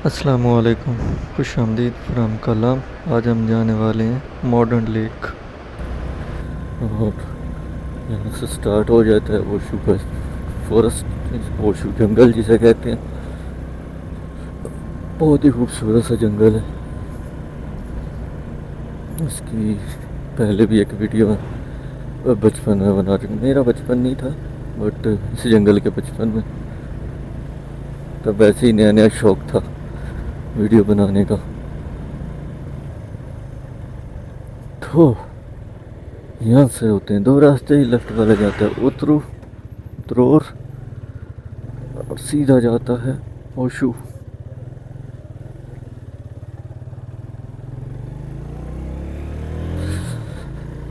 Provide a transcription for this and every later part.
अस्सलामुअलैकुम, खुशामदीद फ्रॉम कलाम। आज हम जाने वाले हैं मॉडर्न लेक। और यहाँ से स्टार्ट हो जाता है ओशू का फॉरेस्ट, ओशू जंगल जिसे कहते हैं। बहुत ही खूबसूरत सा जंगल है। इसकी पहले भी एक वीडियो बचपन में बना रही, मेरा बचपन नहीं था बट इस जंगल के बचपन में, तब वैसे ही नया नया शौक था वीडियो बनाने का। तो यहाँ से होते हैं दो रास्ते, ही लेफ्ट वाला जाता है उतरोर और सीधा जाता है ओशू।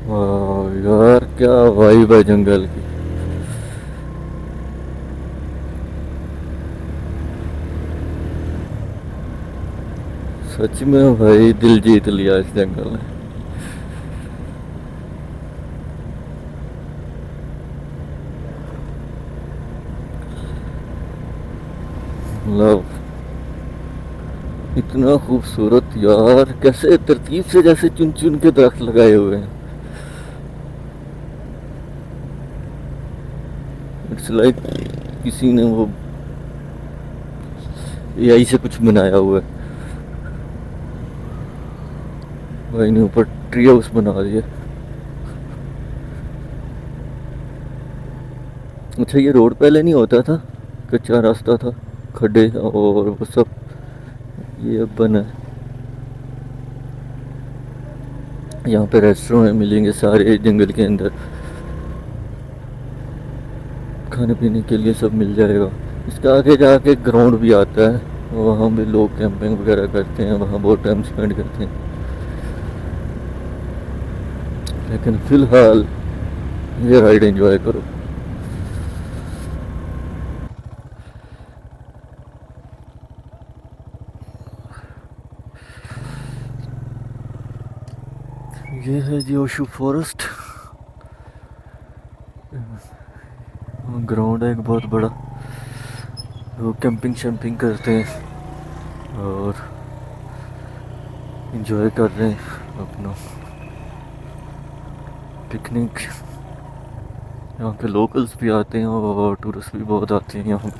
वाह यार, क्या वाइब है जंगल की। सच में भाई दिल जीत लिया इस जंगल ने। मतलब इतना खूबसूरत यार, कैसे तरतीब से जैसे चुन चुन के दरख्त लगाए हुए हैं। इट्स लाइक किसी ने वो एआई से कुछ बनाया हुआ है। भाई ने ऊपर ट्री हाउस बना दिया। अच्छा, ये रोड पहले नहीं होता था, कच्चा रास्ता था, खड्डे और वो सब, ये अब बना है। यहाँ पे रेस्टोरेंट मिलेंगे सारे जंगल के अंदर, खाने पीने के लिए सब मिल जाएगा। इसका आगे जाके ग्राउंड भी आता है, वहाँ भी लोग कैंपिंग वगैरह करते हैं, वहाँ बहुत टाइम स्पेंड करते हैं। लेकिन फ़िलहाल ये राइड एंजॉय करो। ये है जी ओशू फॉरेस्ट। ग्राउंड है एक बहुत बड़ा, लोग कैंपिंग शैम्पिंग करते हैं और इंजॉय कर रहे हैं अपना पिकनिक। यहाँ के लोकल्स भी आते हैं और टूरिस्ट भी बहुत आते हैं यहाँ।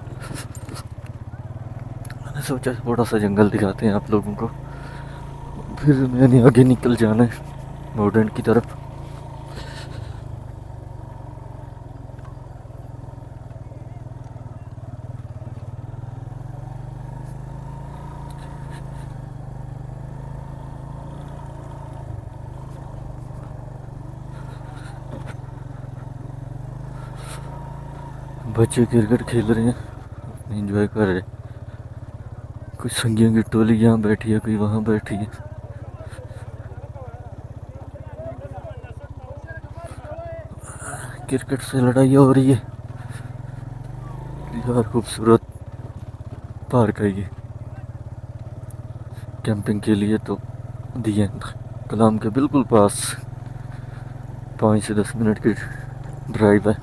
मैंने सोचा थोड़ा सा जंगल दिखाते हैं आप लोगों को, फिर मैंने आगे निकल जाना है मॉडर्न की तरफ। बच्चे क्रिकेट खेल रहे हैं, एंजॉय कर रहे हैं। कुछ संगियों की टोली यहाँ बैठी है, कोई वहाँ बैठी है। क्रिकेट से लड़ाई हो रही है। यार खूबसूरत पार्क है ये कैंपिंग के लिए। तो दिए कलाम के बिल्कुल पास 5 से 10 मिनट की ड्राइव है।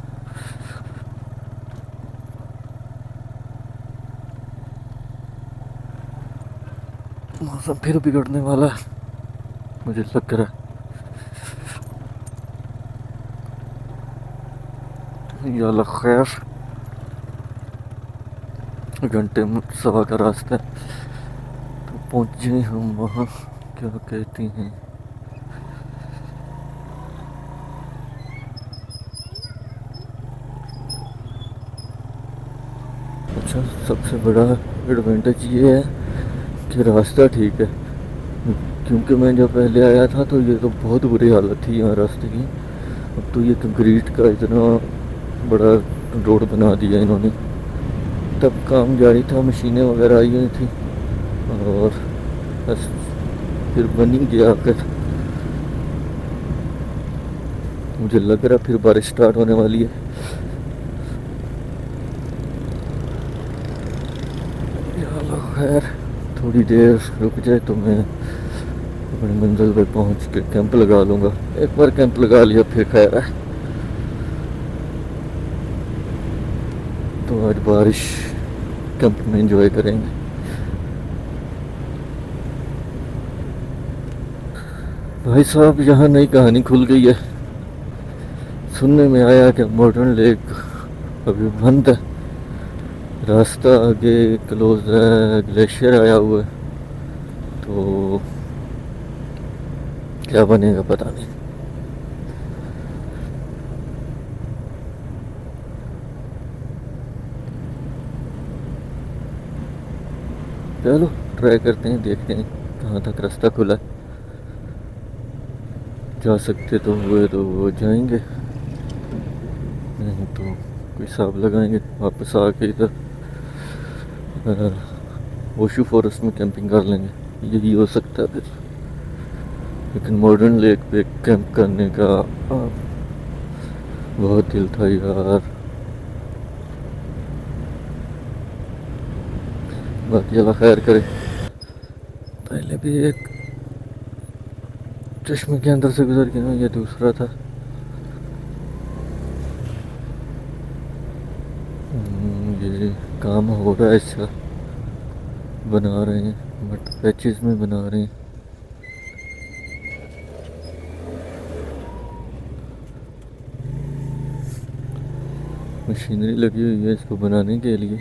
मौसम फिर बिगड़ने वाला है मुझे लग रहा है। या अल्लाह खैर, घंटे सवा का रास्ता है तो पहुँचे हम वहाँ। क्या कहती हैं, अच्छा सबसे बड़ा एडवांटेज ये है कि रास्ता ठीक है, क्योंकि मैं जब पहले आया था तो ये तो बहुत बुरी हालत थी यहाँ रास्ते की। अब तो ये कंक्रीट का इतना बड़ा रोड बना दिया इन्होंने। तब काम जारी था, मशीनें वगैरह आई हुई थी और बस फिर बन ही गया आकर। मुझे लग रहा फिर बारिश स्टार्ट होने वाली है। खैर थोड़ी देर रुक जाए तो मैं अपनी मंजिल पर पहुंच के कैंप लगा लूँगा। एक बार कैंप लगा लिया फिर खैर है। तो आज बारिश कैंप में एंजॉय करेंगे। भाई साहब यहाँ नई कहानी खुल गई है। सुनने में आया कि मॉडर्न लेक अभी बंद है, रास्ता आगे क्लोज है, ग्लेशियर आया हुआ है, तो क्या बनेगा पता नहीं। चलो ट्राई करते हैं, देखते हैं कहाँ तक रास्ता खुला है। जा सकते तो हुए तो वो जाएंगे, नहीं तो कोई हिसाब लगाएंगे वापस आके इधर ओशू फॉरेस्ट में कैंपिंग कर लेंगे, यही हो सकता है फिर। लेकिन मॉडर्न लेक पे कैंप करने का बहुत दिल था यार। बाकी अल्लाह खैर करे। पहले भी एक चश्मे के अंदर से गुजर गया, ये दूसरा था। ये काम हो रहा है इसका, बना रहे हैं बट पैचेस में बना रहे हैं। मशीनरी लगी हुई है इसको बनाने के लिए।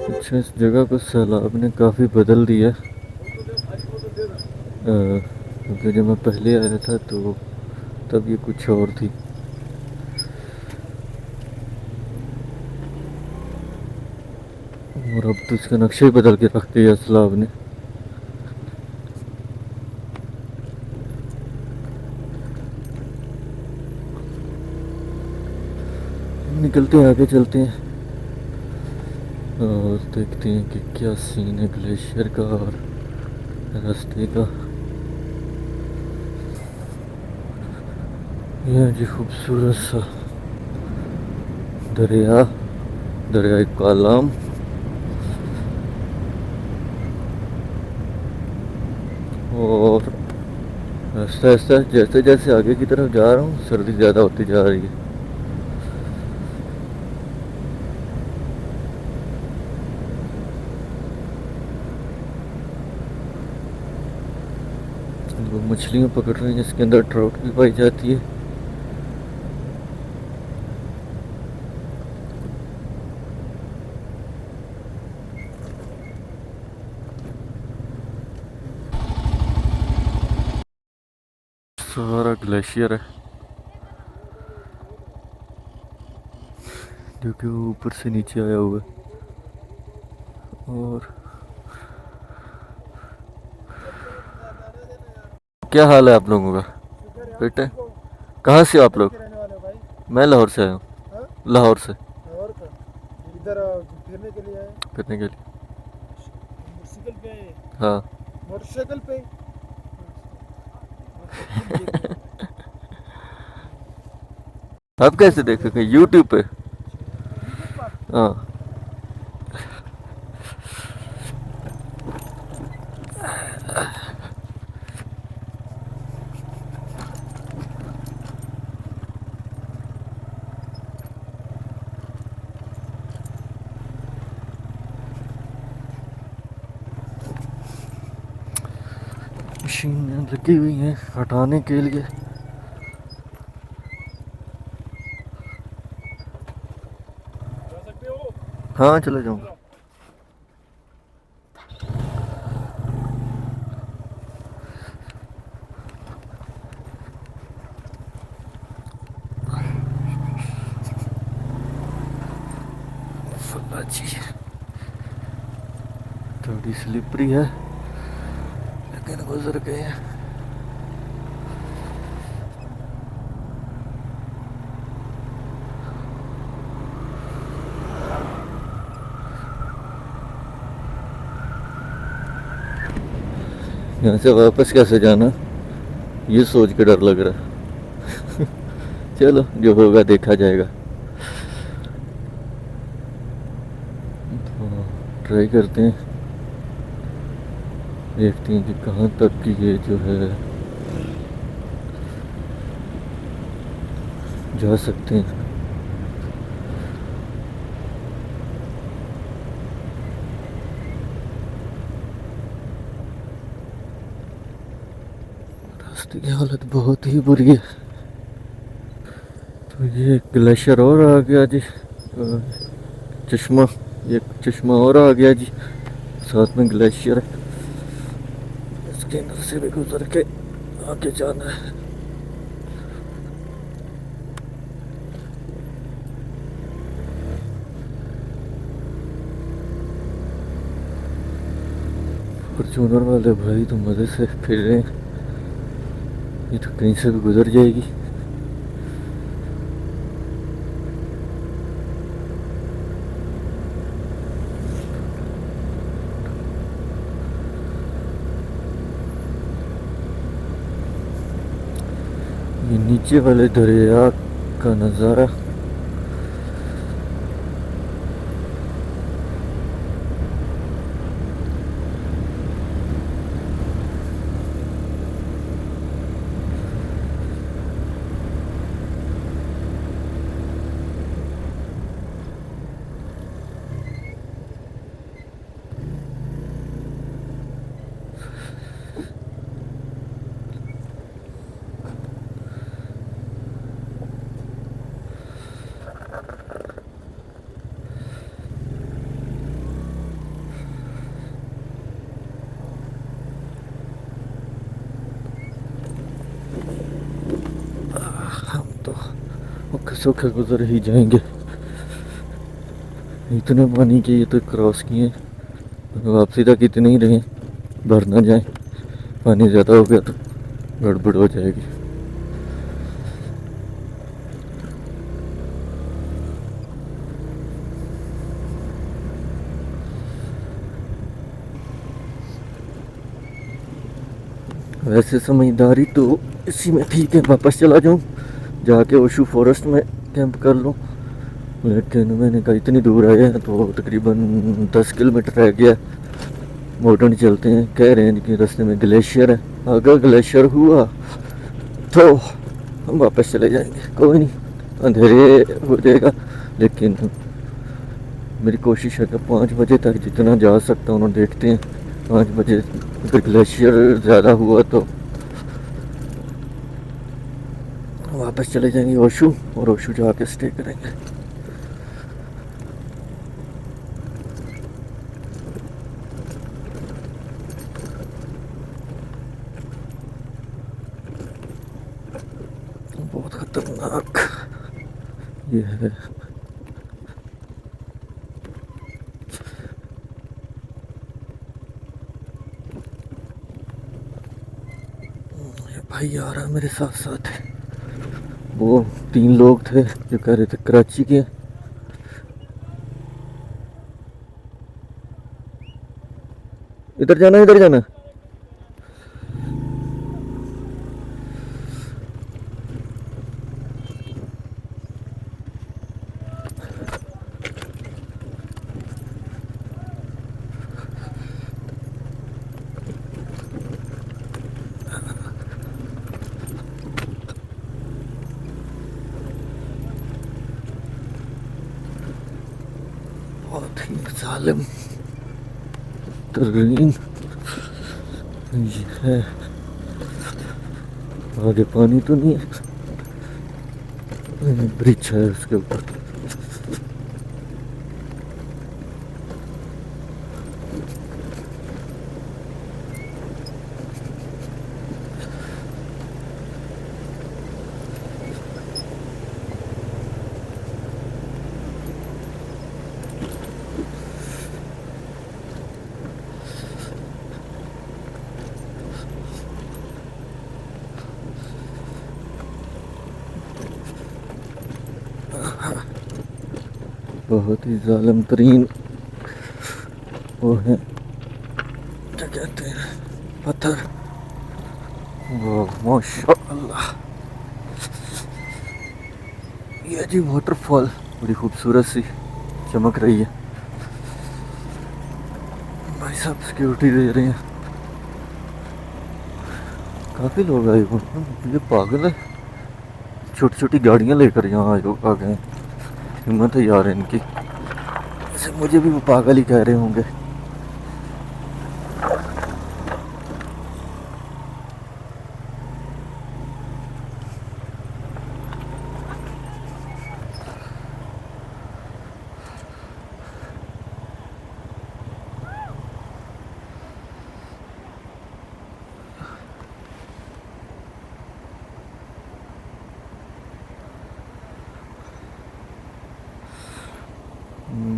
अच्छा, इस जगह को सैलाब ने काफ़ी बदल दिया, क्योंकि जब मैं पहले आया था तो तब ये कुछ और थी। और अब तो इसका नक्शा ही बदल के रख दिया सैलाब ने। निकलते हैं, आगे चलते हैं और देखते हैं कि क्या सीन है ग्लेशियर का और रास्ते का। यह जी खूबसूरत सा दरिया, दरिया कालाम। और रास्ता रास्ता जैसे जैसे आगे की तरफ जा रहा हूँ सर्दी ज़्यादा होती जा रही है। वो मछलियाँ पकड़ रहे हैं जिसके अंदर ट्राउट भी पाई जाती है। सारा ग्लेशियर है जो कि वो ऊपर से नीचे आया हुआ है। और क्या हाल है आप लोगों का बेटे? कहाँ से हो आप लोग? मैं लाहौर से आया हूँ। लाहौर से। और का इधर फिरने के लिए आए, फिरने के लिए। मोटरसाइकिल पे आए। हाँ। मोटरसाइकिल पे आप कैसे देखे? यूट्यूब पे? हाँ। मशीन लगी हुई है हटाने के लिए। जा सकते हो? हाँ चले जाऊँगा। जी थोड़ी स्लिपरी है लेकिन गुजर गए हैं। यहाँ से वापस कैसे जाना ये सोच के डर लग रहा है। चलो जो होगा देखा जाएगा। ट्राई करते हैं, देखते हैं कि कहाँ तक की ये जो है जा सकते हैं। रास्ते की हालत बहुत ही बुरी है। तो ये ग्लेशियर और आ गया जी, चश्मा, ये चश्मा और आ गया जी, साथ में ग्लेशियर है। इसके अंदर से भी गुजर के आगे जाना है। फॉर्च्यूनर वाले भाई तो मज़े से फिर रहे हैं, ये तो कहीं से भी गुजर जाएगी। ये नीचे वाले दरिया का नज़ारा हम तो औखे सौखे गुजर ही जाएंगे। इतने पानी के ये तो क्रॉस किए, वापसी तक इतने ही रहे, भर ना जाए। पानी ज़्यादा हो गया तो गड़बड़ हो जाएगी। वैसे समझदारी तो इसी में ठीक है, वापस चला जाऊँ, जाके ओशू फॉरेस्ट में कैंप कर लूँ। लेकिन मैंने कहा इतनी दूर आए हैं तो तकरीबन 10 किलोमीटर रह गया, मॉडर्न चलते हैं। कह रहे हैं कि रास्ते में ग्लेशियर है, अगर ग्लेशियर हुआ तो हम वापस चले जाएंगे। कोई नहीं, अंधेरे हो जाएगा, लेकिन मेरी कोशिश है कि 5 बजे तक जितना जा सकता हूँ देखते हैं। 5 बजे अगर ग्लेशियर ज़्यादा हुआ तो वापस चले जाएंगे ओशू, और ओशू जाके स्टे करेंगे। बहुत खतरनाक ये है। ये भाई आ रहा मेरे साथ साथ, वो 3 लोग थे जो कह रहे थे कराची के। इधर जाना, इधर जाना। बहुत ही जालिम तरीन ये है। आगे पानी तो नहीं है, ब्रिज है उसके ऊपर। बहुत ही जालिम तरीन वो है, क्या कहते हैं, पत्थर। वाह माशाअल्लाह, ये जी वाटरफॉल बड़ी खूबसूरत सी चमक रही है। सब सिक्योरिटी दे रहे हैं। काफ़ी लोग आए हुए हैं, ये पागल है, छोटी छोटी गाड़ियाँ लेकर यहाँ आए आ गए हैं। हिम्मत है यार इनकी, वैसे मुझे भी वो पागल ही कह रहे होंगे।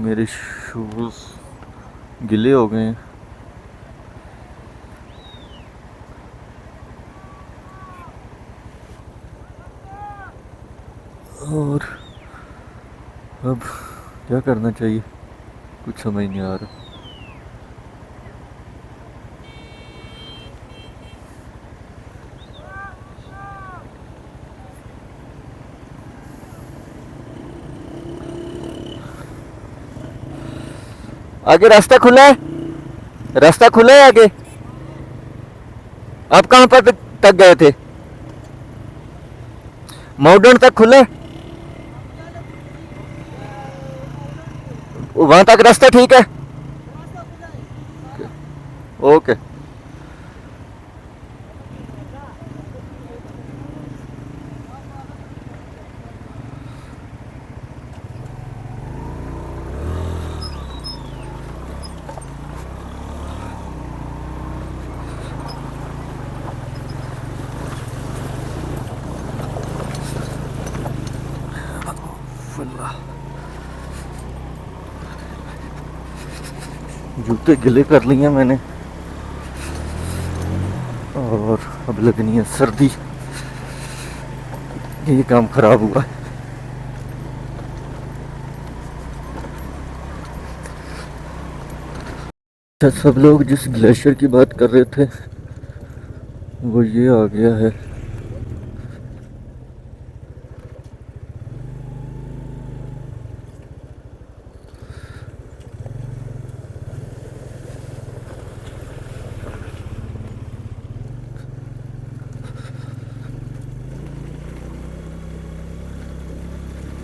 मेरे शूज़ गिले हो गए हैं। और अब क्या करना चाहिए कुछ समझ नहीं आ रहा। आगे रास्ता खुला है, रास्ता खुला है आगे। आप कहाँ पर तक गए थे? माउंटेन तक खुला है, वहां तक रास्ता ठीक है। ओके। जूते गिले कर लिए मैंने और अब लगनी है सर्दी, ये काम खराब हुआ। अच्छा, सब लोग जिस ग्लेशियर की बात कर रहे थे वो ये आ गया है।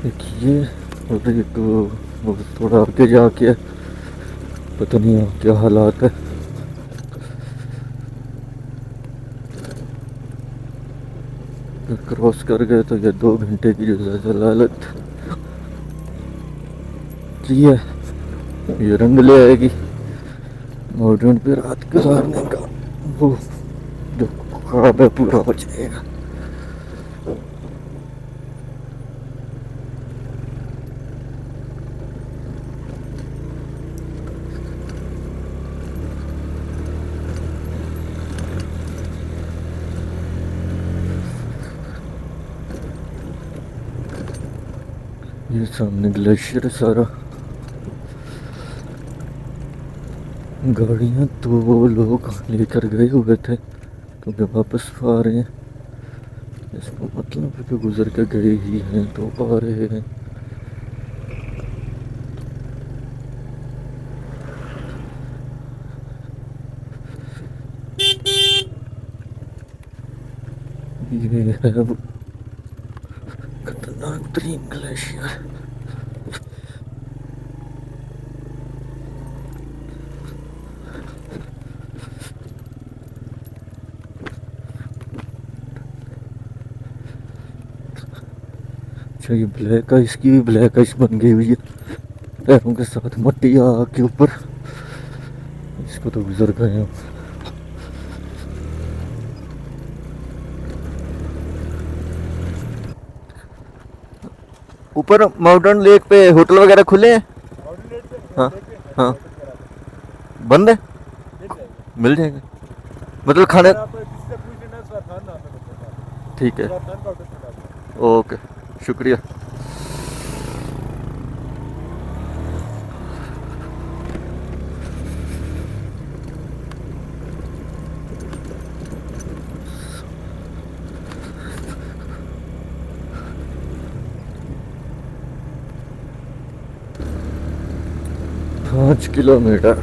देखिए, और एक वो थोड़ा आगे जाके पता नहीं क्या हालात है। क्रॉस कर गए तो ये 2 घंटे की जो जलालत है ये रंग ले आएगी। मॉडर्न पे रात गुजारने का वो जो ख्वाब है पूरा हो जाएगा। ये सामने ग्लेशियर सारा, गाड़ियाँ तो वो लोग लेकर गए हुए थे क्योंकि वापस आ रहे हैं। इसका मतलब है कि गुजर के गए ही हैं तो आ रहे हैं। ये है वो खतरनाक तरीन ग्लेशियर। अच्छा, ये ब्लैक आइस की भी ब्लैक आइस बन गई हुई है पैरों के साथ मट्टी के ऊपर। इसको तो गुजर गए हैं। ऊपर माउंटेन लेक पे होटल वगैरह खुले हैं? हाँ हाँ, बंद है, मिल जाएंगे मतलब खाने। ठीक है, ओके, शुक्रिया। पाँच किलोमीटर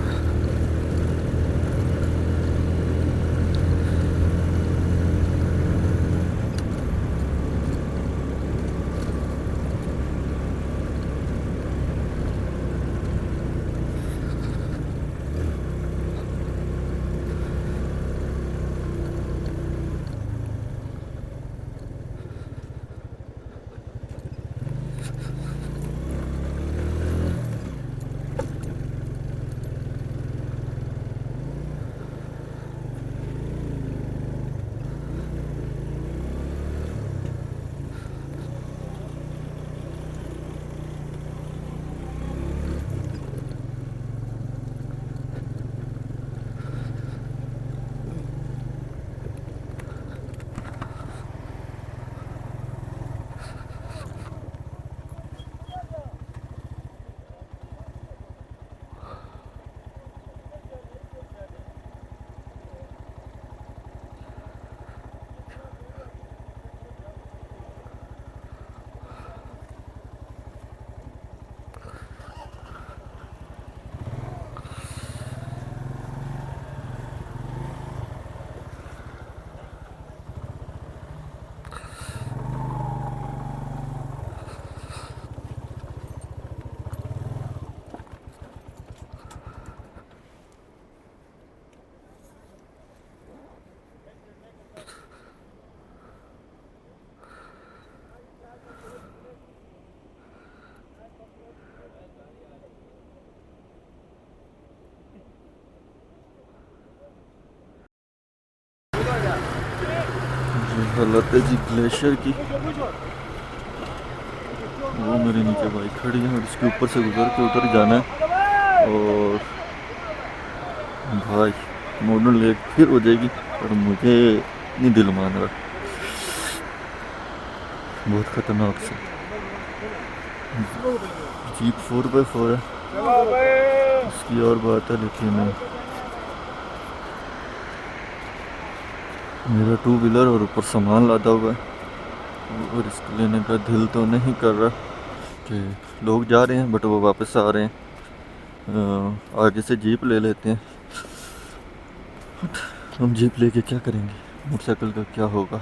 हालत है जी ग्लेशियर की। वो मेरे नीचे बाइक खड़ी है और इसके ऊपर से गुजर के उधर जाना है। और भाई मोनू लेक फिर हो जाएगी और मुझे नहीं दिल मान रहा। बहुत खतरनाक से जीप 4x4 है, इसकी और बात है, लेकिन मेरा 2 व्हीलर और ऊपर सामान लादा हुआ है और इसको लेने का दिल तो नहीं कर रहा कि लोग जा रहे हैं बट वो वापस आ रहे हैं। आगे से जीप ले लेते हैं। हम जीप लेके क्या करेंगे, मोटरसाइकिल का क्या होगा,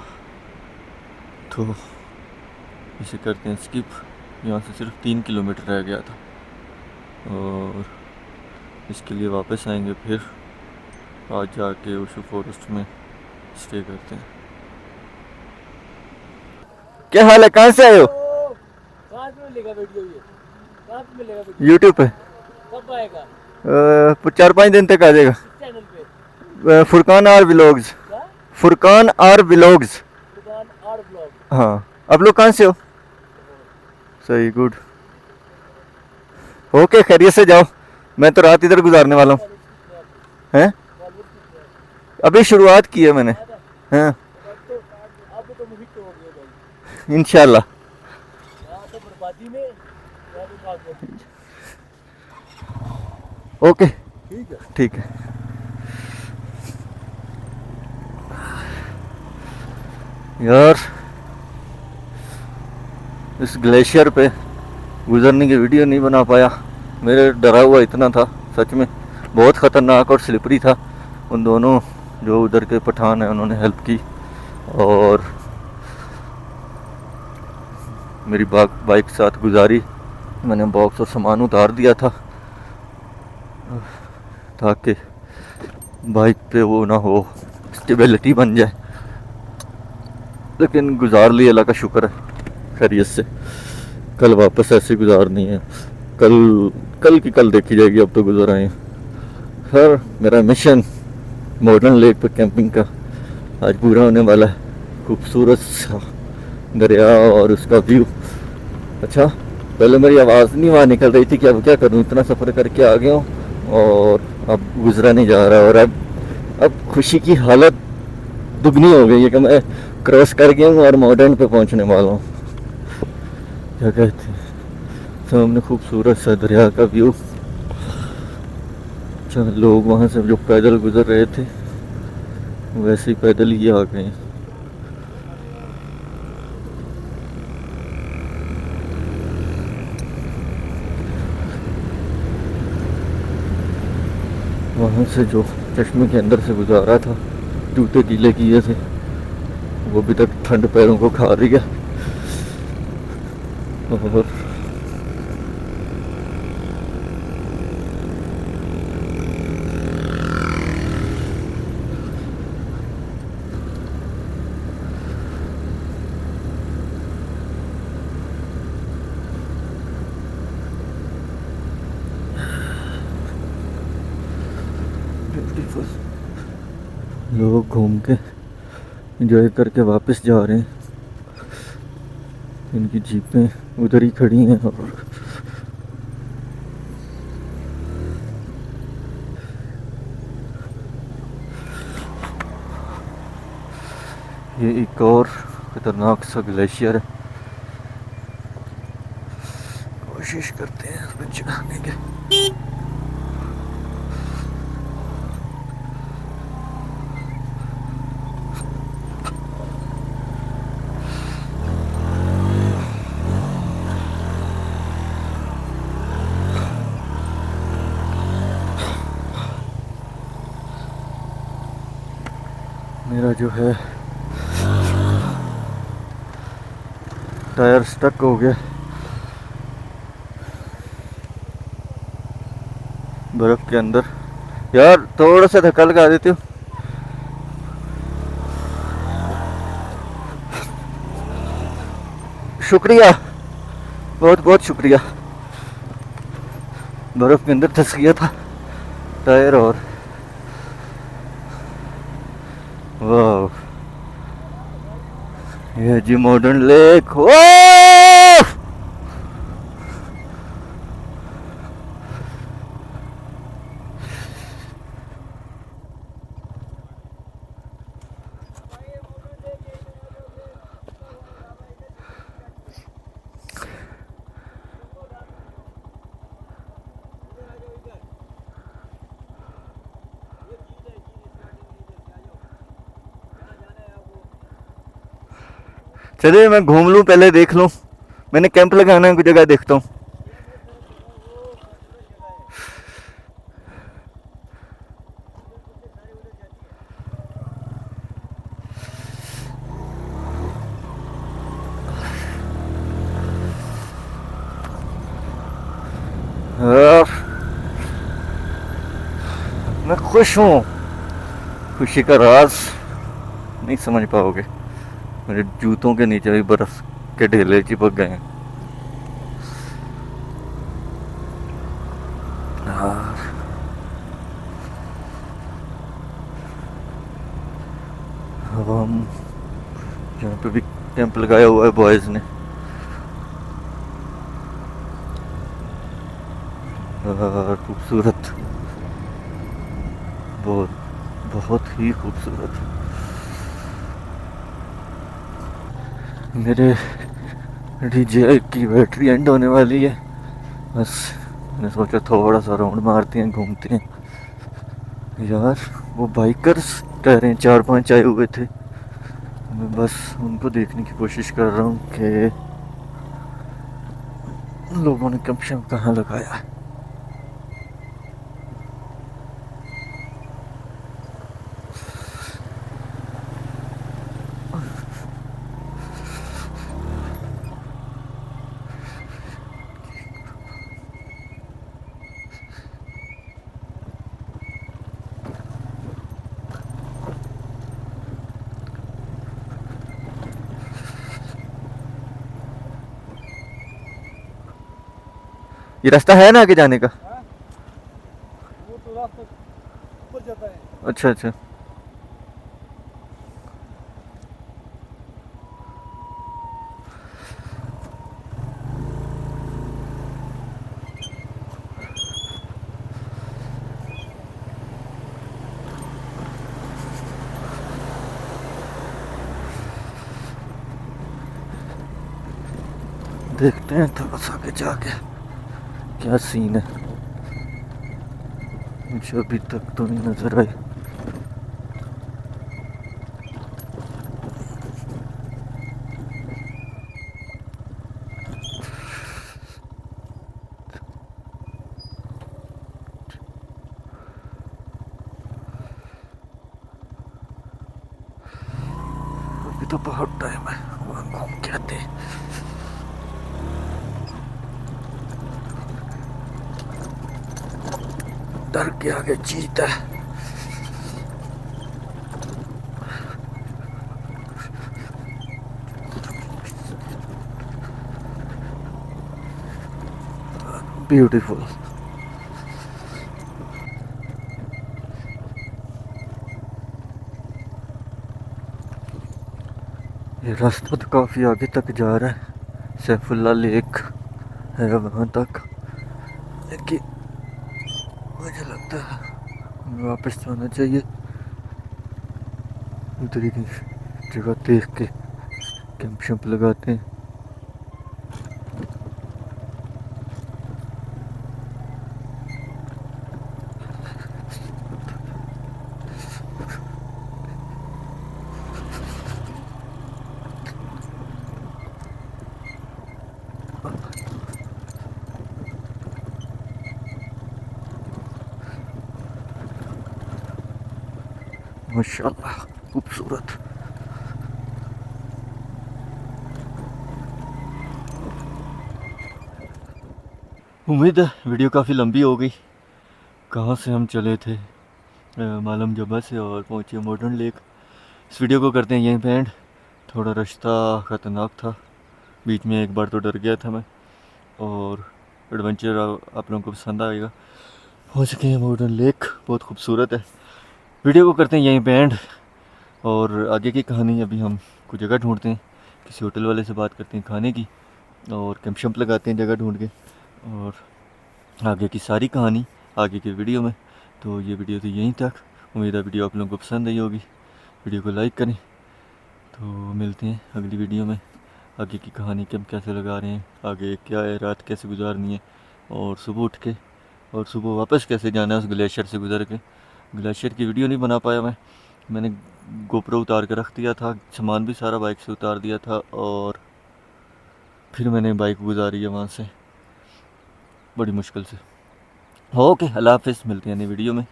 तो इसे करते हैं स्किप। यहाँ से सिर्फ 3 किलोमीटर रह गया था और इसके लिए वापस आएंगे, फिर आज जाके उस फॉरेस्ट में स्टे करते हैं। क्या हाल है, कहाँ से आए हो? कहाँ पे मिलेगा वीडियो ये? कहाँ पे मिलेगा वीडियो? यूट्यूब पे। कब आएगा? 4-5 दिन तक आ जाएगा। किस चैनल पे? Furqan R vlogs. क्या? Furqan R vlogs. दुकान और ब्लॉग। हाँ, आप लोग कहाँ से हो? सही, गुड। ओके, खैरियत से जाओ। मैं तो रात इधर गुजारने वाला हूँ। हैं? अभी शुरुआत की है मैंने। हाँ, अब तो मुझे तो हो गया भाई। इंशाल्लाह। यहाँ तो बर्बादी में यहाँ तो भाग गए। ओके, ठीक है। ठीक है। यार इस ग्लेशियर पे गुजरने की वीडियो नहीं बना पाया। मेरे डरा हुआ इतना था, सच में बहुत ख़तरनाक और स्लिपरी था। उन दोनों जो उधर के पठान हैं उन्होंने हेल्प की और मेरी बाइक साथ गुजारी। मैंने बॉक्स और सामान उतार दिया था ताकि बाइक पे वो ना हो, स्टेबिलिटी बन जाए, लेकिन गुजार लिया, अल्लाह का शुक्र है खैरियत से। कल वापस ऐसे गुजारनी है, कल की कल देखी जाएगी, अब तो गुजर आए। खैर, मेरा मिशन मॉडर्न लेक पर कैंपिंग का आज पूरा होने वाला है। खूबसूरत सा दरिया और उसका व्यू। अच्छा, पहले मेरी आवाज़ नहीं वहाँ निकल रही थी कि अब क्या करूँ, इतना सफ़र करके आ गया हूँ और अब गुजरा नहीं जा रहा। और अब खुशी की हालत दुगनी हो गई है कि मैं क्रॉस कर गया हूँ और मॉडर्न पे पहुँचने वाला हूँ। क्या कहते हैं, सामने खूबसूरत सा दरिया का व्यू। अच्छा, लोग वहाँ से जो पैदल गुजर रहे थे वैसे ही पैदल ही आ गए। वहाँ से जो चश्मे के अंदर से गुजारा था, जूते गीले किए थे, वो भी तक ठंड पैरों को खा रही है। और लोग घूम के एंजॉय करके वापस जा रहे हैं। इनकी जीपें उधर ही खड़ी हैं और ये एक और खतरनाक सा ग्लेशियर है। कोशिश करते हैं उसमें चढ़ाने की। मेरा जो है टायर स्टक हो गया बर्फ के अंदर। यार थोड़ा सा धक्का लगा देती हो। शुक्रिया, बहुत बहुत शुक्रिया। बर्फ के अंदर धंस गया था टायर। और वाह, ये जी मॉडर्न लेक। ओ चलिए मैं घूम लूँ, पहले देख लूँ। मैंने कैंप लगाना है, कुछ जगह देखता हूँ। मैं खुश हूँ। खुशी का राज नहीं समझ पाओगे। मेरे जूतों के नीचे भी बर्फ के ढेले चिपक गए हैं। और अब हम यहाँ पे भी कैंप लगाया हुआ है बॉयज ने। खूबसूरत, बहुत बहुत ही खूबसूरत। मेरे डीजे की बैटरी एंड होने वाली है, बस मैंने सोचा थोड़ा सा राउंड मारते हैं, घूमते हैं। यार वो बाइकर्स कह रहे हैं 4-5 आए हुए थे। मैं बस उनको देखने की कोशिश कर रहा हूँ कि उन लोगों ने कैंप शैम्प कहाँ लगाया है। ये रास्ता है ना आगे जाने का? वो तो रास्ता ऊपर जाता है। अच्छा अच्छा। देखते हैं थोड़ा सा आगे जाके क्या सीन है। मुझे अभी तक तो नहीं नजर आई। अभी तो बहुत टाइम है, वहाँ घूम के आते हैं। डर के आगे जीत है। ब्यूटीफुल। ये रास्ता तो काफ़ी आगे तक जा रहा है, सैफुल्ला लेक है वहाँ तक, लेकिन मुझे लगता है हमें वापस जाना चाहिए। उधर ही जगह देख के कैंप शैम्प लगाते हैं। माशाल्लाह खूबसूरत। उम्मीद है वीडियो काफ़ी लंबी हो गई। कहाँ से हम चले थे, मालम जबा से, और पहुँचे मॉडर्न लेक। इस वीडियो को करते हैं यहीं पे एंड। थोड़ा रास्ता ख़तरनाक था, बीच में एक बार तो डर गया था मैं, और एडवेंचर आप लोगों को पसंद आएगा। पहुँच गए हैं मॉडर्न लेक, बहुत खूबसूरत है। वीडियो को करते हैं यहीं पे एंड, और आगे की कहानी अभी हम कुछ जगह ढूंढते हैं। किसी होटल वाले से बात करते हैं खाने की और कैंप शैम्प लगाते हैं जगह ढूंढ के, और आगे की सारी कहानी आगे की वीडियो में। तो ये वीडियो तो यहीं तक। उम्मीद है वीडियो आप लोगों को पसंद आई होगी। वीडियो को लाइक करें। तो मिलते हैं अगली वीडियो में। आगे की कहानी कैंप कैसे लगा रहे हैं, आगे क्या है, रात कैसे गुजारनी है, और सुबह उठ के और सुबह वापस कैसे जाना है उस ग्लेशियर से गुजर के। ग्लेशियर की वीडियो नहीं बना पाया मैंने गोप्रो उतार के रख दिया था, सामान भी सारा बाइक से उतार दिया था, और फिर मैंने बाइक गुजारी है वहाँ से बड़ी मुश्किल से। ओके, अल्लाह हाफिज़, मिलते हैं नई वीडियो में।